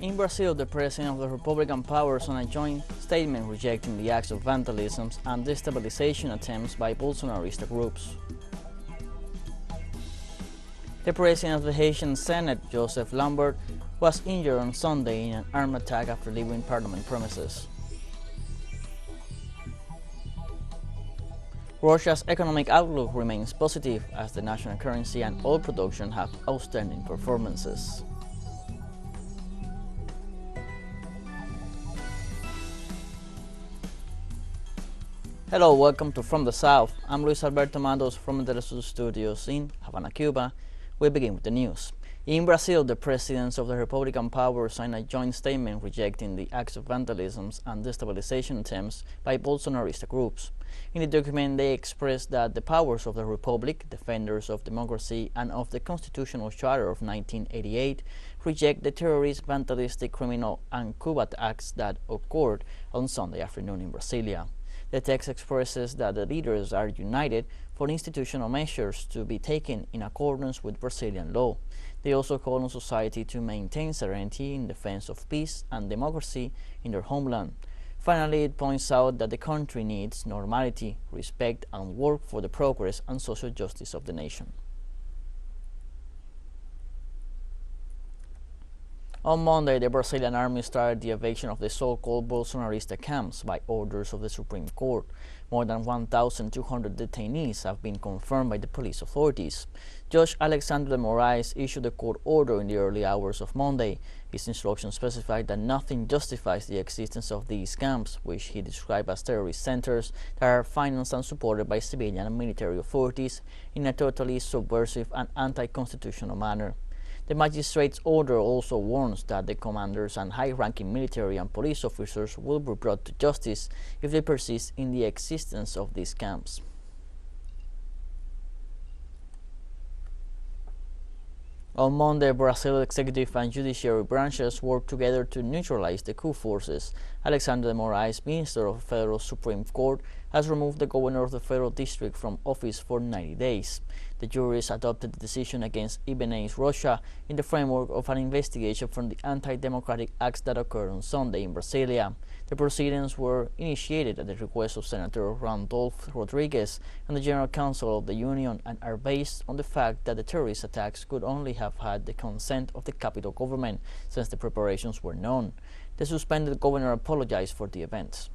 In Brazil, the president of the Republican powers on a joint statement rejecting the acts of vandalism and destabilization attempts by Bolsonarista groups. The president of the Haitian Senate, Joseph Lambert, was injured on Sunday in an armed attack after leaving parliament premises. Russia's economic outlook remains positive as the national currency and oil production have outstanding performances. Hello, welcome to From the South. I'm Luis Alberto Matos from the teleSUR studios in Havana, Cuba. We begin with the news. In Brazil, the presidents of the Republican powers signed a joint statement rejecting the acts of vandalism and destabilization attempts by Bolsonarista groups. In the document, they expressed that the powers of the Republic, defenders of democracy and of the Constitutional Charter of 1988, reject the terrorist, vandalistic, criminal and coup acts that occurred on Sunday afternoon in Brasilia. The text expresses that the leaders are united for institutional measures to be taken in accordance with Brazilian law. They also call on society to maintain serenity in defense of peace and democracy in their homeland. Finally, it points out that the country needs normality, respect, and work for the progress and social justice of the nation. On Monday, the Brazilian army started the evacuation of the so-called Bolsonarista camps by orders of the Supreme Court. More than 1,200 detainees have been confirmed by the police authorities. Judge Alexandre de Moraes issued a court order in the early hours of Monday. His instructions specified that nothing justifies the existence of these camps, which he described as terrorist centers that are financed and supported by civilian and military authorities in a totally subversive and anti-constitutional manner. The magistrate's order also warns that the commanders and high-ranking military and police officers will be brought to justice if they persist in the existence of these camps. On Monday, Brazil's executive and judiciary branches worked together to neutralize the coup forces. Alexandre de Moraes, Minister of the Federal Supreme Court, has removed the governor of the federal district from office for 90 days. The jurors adopted the decision against Ibanez Rocha in the framework of an investigation from the anti-democratic acts that occurred on Sunday in Brasilia. The proceedings were initiated at the request of Senator Randolph Rodriguez and the General Counsel of the Union and are based on the fact that the terrorist attacks could only have had the consent of the capital government since the preparations were known. The suspended governor apologized for the events.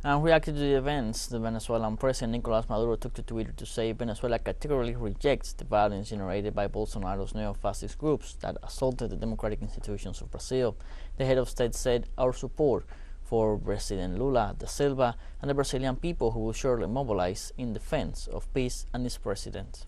And reacting to the events, the Venezuelan President Nicolás Maduro took to Twitter to say Venezuela categorically rejects the violence generated by Bolsonaro's neo-fascist groups that assaulted the democratic institutions of Brazil. The head of state said, "Our support for President Lula da Silva and the Brazilian people who will surely mobilize in defense of peace and its president."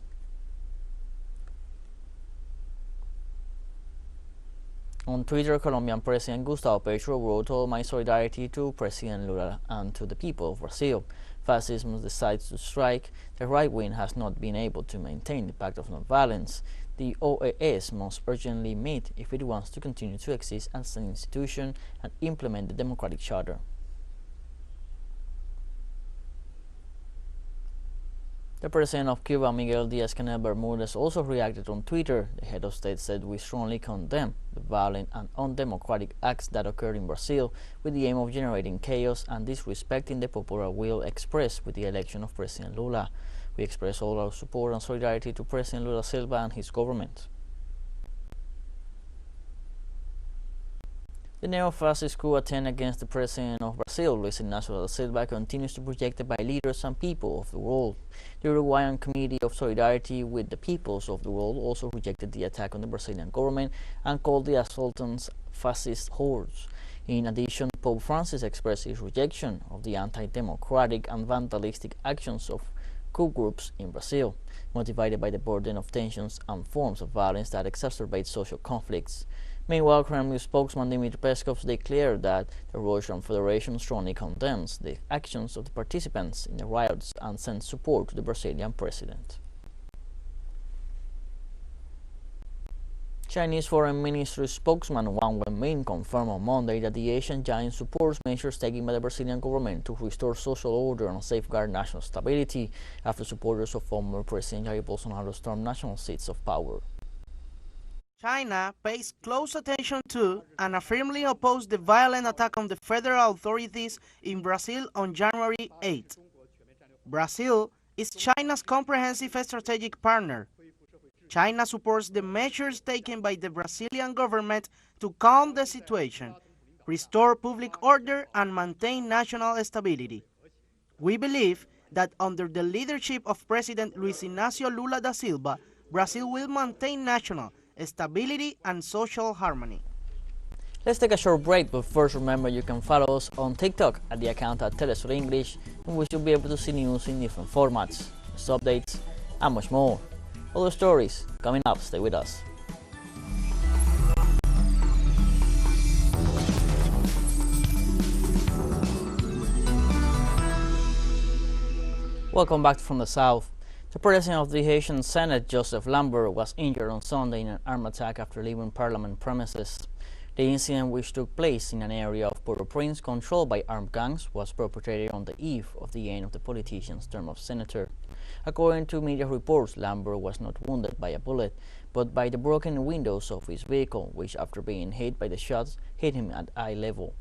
On Twitter, Colombian President Gustavo Petro wrote, "All my solidarity to President Lula and to the people of Brazil. Fascism decides to strike. The right wing has not been able to maintain the pact of non-violence. The OAS must urgently meet if it wants to continue to exist as an institution and implement the democratic charter." The president of Cuba, Miguel Díaz-Canel Bermudez, also reacted on Twitter. The head of state said, "We strongly condemn the violent and undemocratic acts that occurred in Brazil with the aim of generating chaos and disrespecting the popular will expressed with the election of President Lula. We express all our support and solidarity to President Lula Silva and his government." The neo-fascist coup attempt against the president of Brazil, Luis Ignacio da Silva, continues to be projected by leaders and people of the world. The Uruguayan Committee of Solidarity with the Peoples of the World also rejected the attack on the Brazilian government and called the assailants fascist hordes. In addition, Pope Francis expressed his rejection of the anti-democratic and vandalistic actions of coup groups in Brazil, motivated by the burden of tensions and forms of violence that exacerbate social conflicts. Meanwhile, Kremlin spokesman Dmitry Peskov declared that the Russian Federation strongly condemns the actions of the participants in the riots and sends support to the Brazilian president. Chinese Foreign Ministry spokesman Wang Wenbin confirmed on Monday that the Asian giant supports measures taken by the Brazilian government to restore social order and safeguard national stability after supporters of former President Jair Bolsonaro stormed national seats of power. China pays close attention to and firmly opposed the violent attack on the federal authorities in Brazil on January 8. Brazil is China's comprehensive strategic partner. China supports the measures taken by the Brazilian government to calm the situation, restore public order, and maintain national stability. We believe that under the leadership of President Luiz Inácio Lula da Silva, Brazil will maintain national stability and social harmony. Let's take a short break, but first remember you can follow us on TikTok at the account at teleSUR English, and we should be able to see news in different formats, news updates, and much more. Other stories coming up, stay with us. Welcome back from the South. The president of the Haitian Senate, Joseph Lambert, was injured on Sunday in an armed attack after leaving parliament premises. The incident, which took place in an area of Port-au-Prince controlled by armed gangs, was perpetrated on the eve of the end of the politician's term of senator. According to media reports, Lambert was not wounded by a bullet, but by the broken windows of his vehicle, which, after being hit by the shots, hit him at eye level.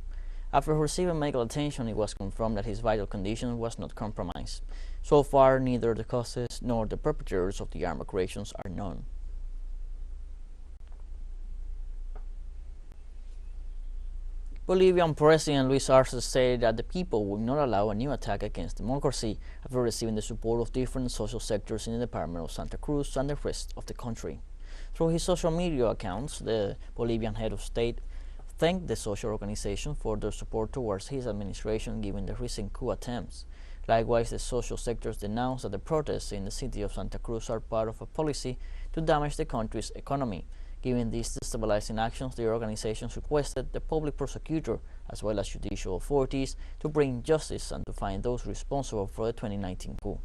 After receiving medical attention, it was confirmed that his vital condition was not compromised. So far, neither the causes nor the perpetrators of the armed aggressions are known. Bolivian President Luis Arce stated that the people will not allow a new attack against democracy after receiving the support of different social sectors in the Department of Santa Cruz and the rest of the country. Through his social media accounts, the Bolivian head of state thanked the social organization for their support towards his administration given the recent coup attempts. Likewise, the social sectors denounced that the protests in the city of Santa Cruz are part of a policy to damage the country's economy. Given these destabilizing actions, the organizations requested the public prosecutor as well as judicial authorities to bring justice and to find those responsible for the 2019 coup.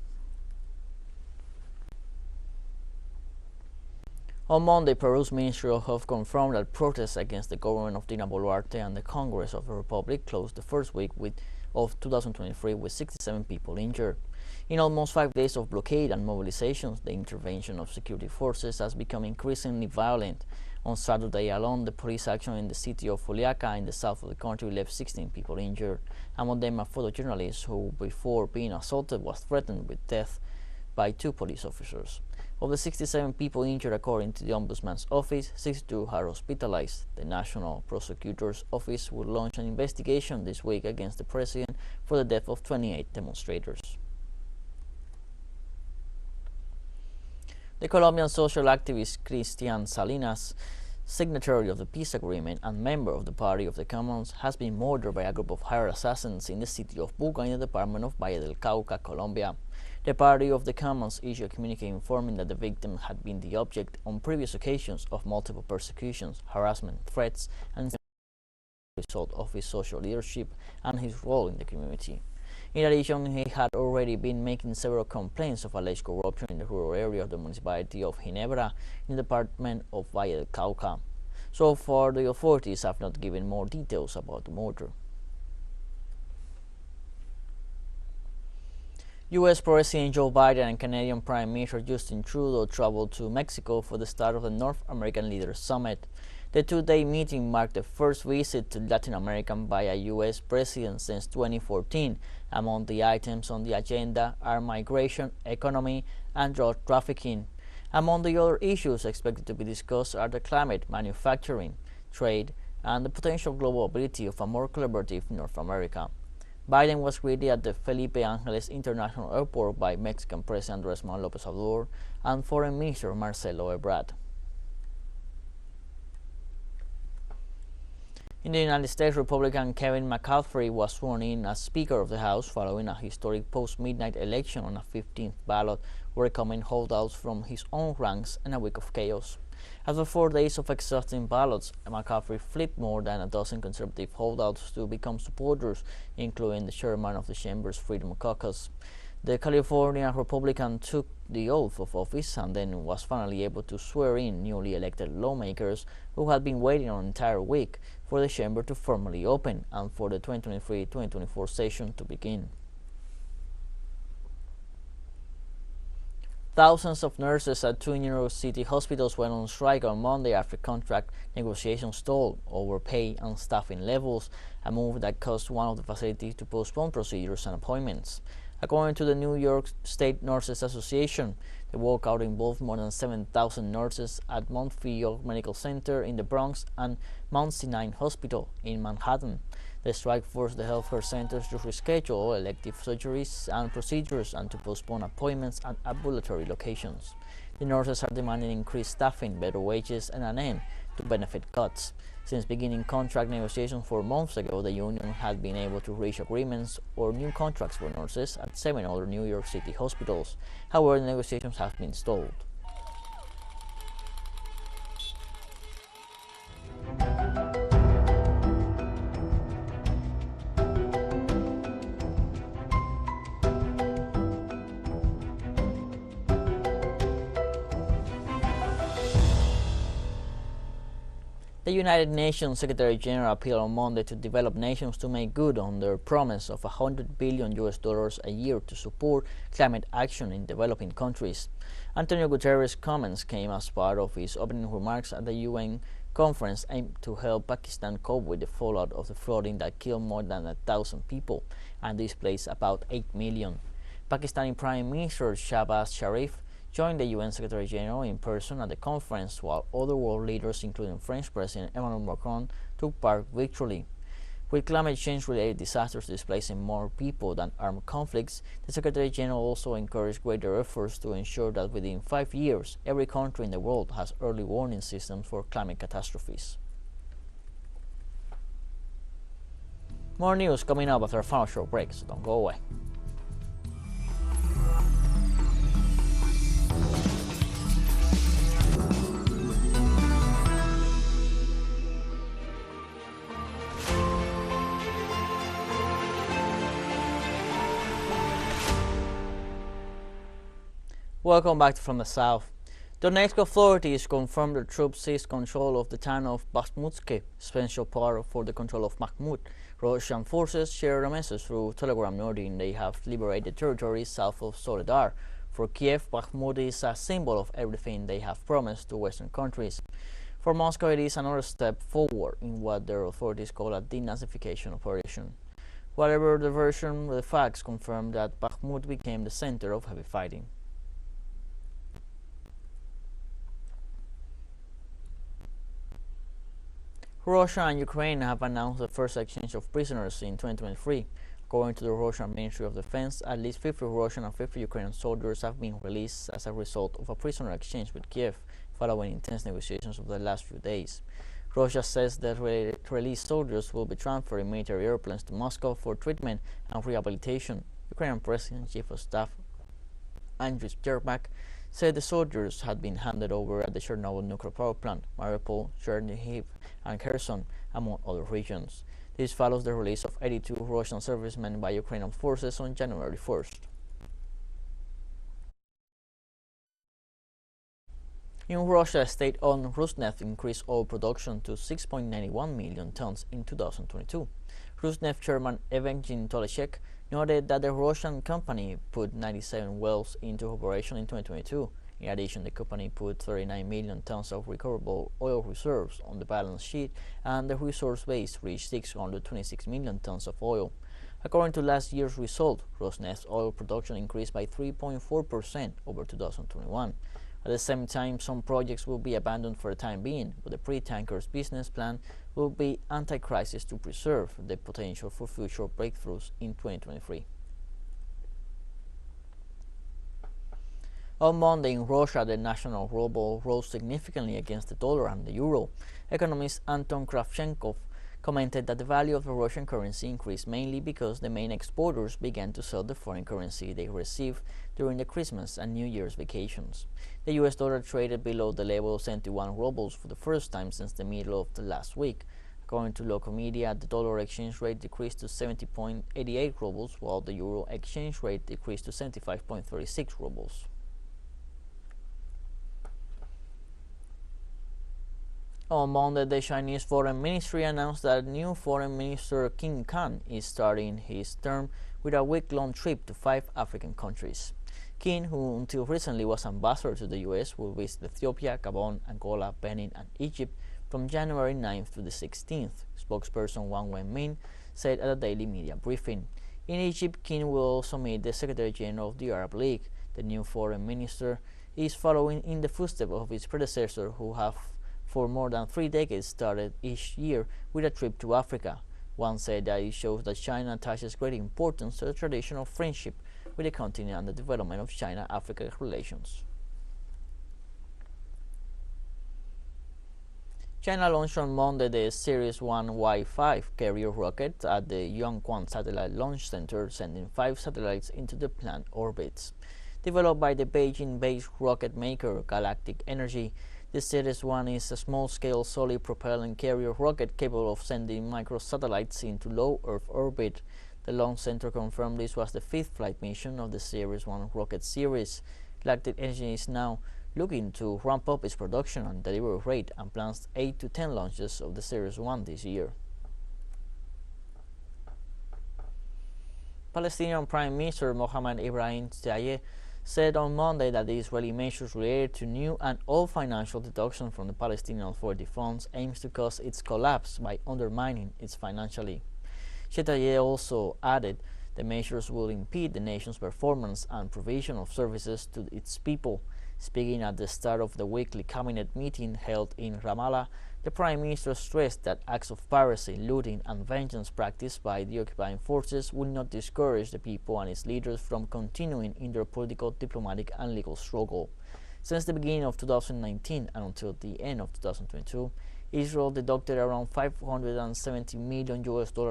On Monday, Peru's Ministry of Health confirmed that protests against the government of Dina Boluarte and the Congress of the Republic closed the first week of 2023 with 67 people injured. In almost 5 days of blockade and mobilizations, the intervention of security forces has become increasingly violent. On Saturday alone, the police action in the city of Juliaca in the south of the country left 16 people injured. Among them, a photojournalist who, before being assaulted, was threatened with death by 2 police officers. Of the 67 people injured, according to the Ombudsman's office, 62 are hospitalized. The National Prosecutor's Office will launch an investigation this week against the president for the death of 28 demonstrators. The Colombian social activist Cristian Salinas, signatory of the peace agreement and member of the Party of the Commons, has been murdered by a group of hired assassins in the city of Buga in the department of Valle del Cauca, Colombia. The Party of the Commons issued a communique informing that the victim had been the object on previous occasions of multiple persecutions, harassment, threats, and as a result of his social leadership and his role in the community. In addition, he had already been making several complaints of alleged corruption in the rural area of the municipality of Ginebra in the department of Valle del Cauca. So far, the authorities have not given more details about the murder. U.S. President Joe Biden and Canadian Prime Minister Justin Trudeau traveled to Mexico for the start of the North American Leaders Summit. The 2-day meeting marked the first visit to Latin America by a U.S. president since 2014. Among the items on the agenda are migration, economy, and drug trafficking. Among the other issues expected to be discussed are the climate, manufacturing, trade, and the potential global ability of a more collaborative North America. Biden was greeted at the Felipe Ángeles International Airport by Mexican President Andrés Manuel López Obrador and Foreign Minister Marcelo Ebrard. In the United States, Republican Kevin McCarthy was sworn in as Speaker of the House following a historic post-midnight election on a 15th ballot, welcoming holdouts from his own ranks and a week of chaos. After 4 days of exhausting ballots, McCarthy flipped more than a dozen conservative holdouts to become supporters, including the chairman of the Chamber's Freedom Caucus. The California Republican took the oath of office and then was finally able to swear in newly elected lawmakers who had been waiting an entire week for the chamber to formally open and for the 2023-2024 session to begin. Thousands of nurses at two New York City hospitals went on strike on Monday after contract negotiations stalled over pay and staffing levels, a move that caused one of the facilities to postpone procedures and appointments. According to the New York State Nurses Association, the walkout involved more than 7,000 nurses at Mount Field Medical Center in the Bronx and Mount Sinai Hospital in Manhattan. The strike forced the healthcare centers to reschedule elective surgeries and procedures and to postpone appointments at ambulatory locations. The nurses are demanding increased staffing, better wages, and an end to benefit cuts. Since beginning contract negotiations 4 months ago, the union had been able to reach agreements or new contracts for nurses at 7 other New York City hospitals. However, the negotiations have been stalled. The United Nations Secretary General appealed on Monday to developed nations to make good on their promise of $100 billion a year to support climate action in developing countries. Antonio Guterres' comments came as part of his opening remarks at the UN conference aimed to help Pakistan cope with the fallout of the flooding that killed more than 1,000 people and displaced about 8 million. Pakistani Prime Minister Shahbaz Sharif joined the UN Secretary General in person at the conference, while other world leaders, including French President Emmanuel Macron, took part virtually. With climate change-related disasters displacing more people than armed conflicts, the Secretary General also encouraged greater efforts to ensure that within 5 years, every country in the world has early warning systems for climate catastrophes. More news coming up after a final short break, so don't go away. Welcome back to From the South. Donetsk authorities confirmed the troops seized control of the town of Bakhmutske, essential part for the control of Bakhmut. Russian forces shared a message through Telegram noting they have liberated territory south of Soledar. For Kiev, Bakhmut is a symbol of everything they have promised to Western countries. For Moscow, it is another step forward in what their authorities call a denazification operation. Whatever the version, the facts confirm that Bakhmut became the center of heavy fighting. Russia and Ukraine have announced the first exchange of prisoners in 2023. According to the Russian Ministry of Defense, at least 50 Russian and 50 Ukrainian soldiers have been released as a result of a prisoner exchange with Kiev, following intense negotiations of the last few days. Russia says that released soldiers will be transferred in military airplanes to Moscow for treatment and rehabilitation. Ukrainian President Chief of Staff Andriy Yermak said the soldiers had been handed over at the Chernobyl nuclear power plant, Mariupol, Chernihiv, and Kherson, among other regions. This follows the release of 82 Russian servicemen by Ukrainian forces on January 1st. In Russia, state-owned Rosneft increased oil production to 6.91 million tons in 2022. Rosneft chairman Evgeny Toleshek noted that the Russian company put 97 wells into operation in 2022. In addition, the company put 39 million tons of recoverable oil reserves on the balance sheet, and the resource base reached 626 million tons of oil. According to last year's result, Rosneft's oil production increased by 3.4% over 2021. At the same time, some projects will be abandoned for the time being, but the pre-tankers business plan will be anti-crisis to preserve the potential for future breakthroughs in 2023. On Monday in Russia, the national ruble rose significantly against the dollar and the euro. Economist Anton Kravchenkov commented that the value of the Russian currency increased mainly because the main exporters began to sell the foreign currency they received during the Christmas and New Year's vacations. The US dollar traded below the level of 71 rubles for the first time since the middle of the last week. According to local media, the dollar exchange rate decreased to 70.88 rubles, while the euro exchange rate decreased to 75.36 rubles. On Monday, the Chinese Foreign Ministry announced that new Foreign Minister Qin Kan is starting his term with a week-long trip to 5 African countries. Qin, who until recently was ambassador to the U.S., will visit Ethiopia, Gabon, Angola, Benin, and Egypt from January 9th to the 16th, spokesperson Wang Wenmin said at a daily media briefing. In Egypt, Qin will also meet the Secretary General of the Arab League. The new foreign minister is following in the footsteps of his predecessor, who have for more than 3 decades started each year with a trip to Africa. One said that it shows that China attaches great importance to the tradition of friendship with the continent and the development of China-Africa relations. China launched on Monday the Series 1 Y-5 carrier rocket at the Yongquan Satellite Launch Center, sending 5 satellites into the planned orbits. Developed by the Beijing-based rocket maker Galactic Energy, the Series 1 is a small-scale solid-propellant carrier rocket capable of sending microsatellites into low Earth orbit. The launch center confirmed this was the 5th flight mission of the Series 1 rocket series. Galactic Energy is now looking to ramp up its production and delivery rate and plans 8 to 10 launches of the Series 1 this year. Palestinian Prime Minister Mohammed Ibrahim Zayeh said on Monday that the Israeli measures related to new and old financial deductions from the Palestinian Authority funds aims to cause its collapse by undermining it financially. Zayeh also added the measures will impede the nation's performance and provision of services to its people. Speaking at the start of the weekly cabinet meeting held in Ramallah, the Prime Minister stressed that acts of piracy, looting, and vengeance practiced by the occupying forces will not discourage the people and its leaders from continuing in their political, diplomatic, and legal struggle. Since the beginning of 2019 and until the end of 2022, Israel deducted around $570 million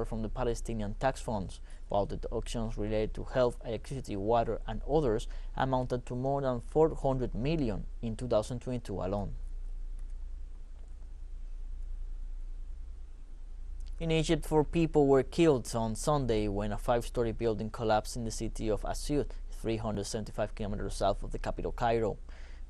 from the Palestinian tax funds, while the deductions related to health, electricity, water, and others amounted to more than $400 million in 2022 alone. In Egypt, 4 people were killed on Sunday when a 5-story building collapsed in the city of Asyut, 375 kilometers south of the capital, Cairo.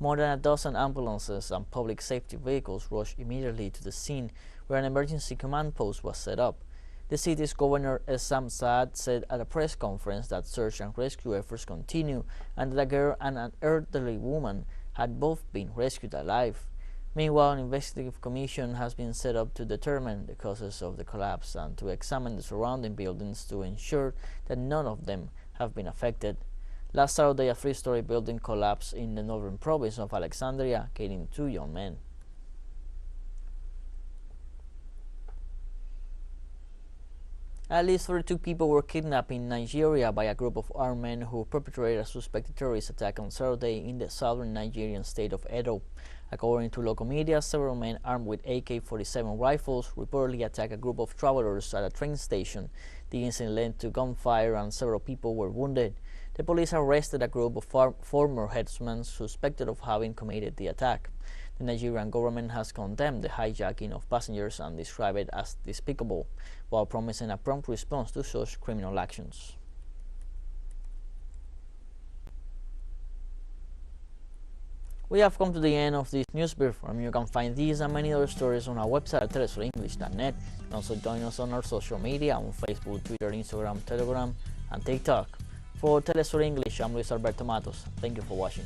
More than a dozen ambulances and public safety vehicles rushed immediately to the scene, where an emergency command post was set up. The city's governor Essam Saad said at a press conference that search and rescue efforts continue and that a girl and an elderly woman had both been rescued alive. Meanwhile, an investigative commission has been set up to determine the causes of the collapse and to examine the surrounding buildings to ensure that none of them have been affected. Last Saturday, a 3-story building collapsed in the northern province of Alexandria, killing 2 young men. At least 32 people were kidnapped in Nigeria by a group of armed men who perpetrated a suspected terrorist attack on Saturday in the southern Nigerian state of Edo. According to local media, several men armed with AK-47 rifles reportedly attacked a group of travelers at a train station. The incident led to gunfire and several people were wounded. The police arrested a group of former headsmen suspected of having committed the attack. The Nigerian government has condemned the hijacking of passengers and described it as despicable, while promising a prompt response to such criminal actions. We have come to the end of this news brief. You can find these and many other stories on our website at telesurenglish.net. And also join us on our social media on Facebook, Twitter, Instagram, Telegram, and TikTok. For TeleSUR English, I'm Luis Alberto Matos. Thank you for watching.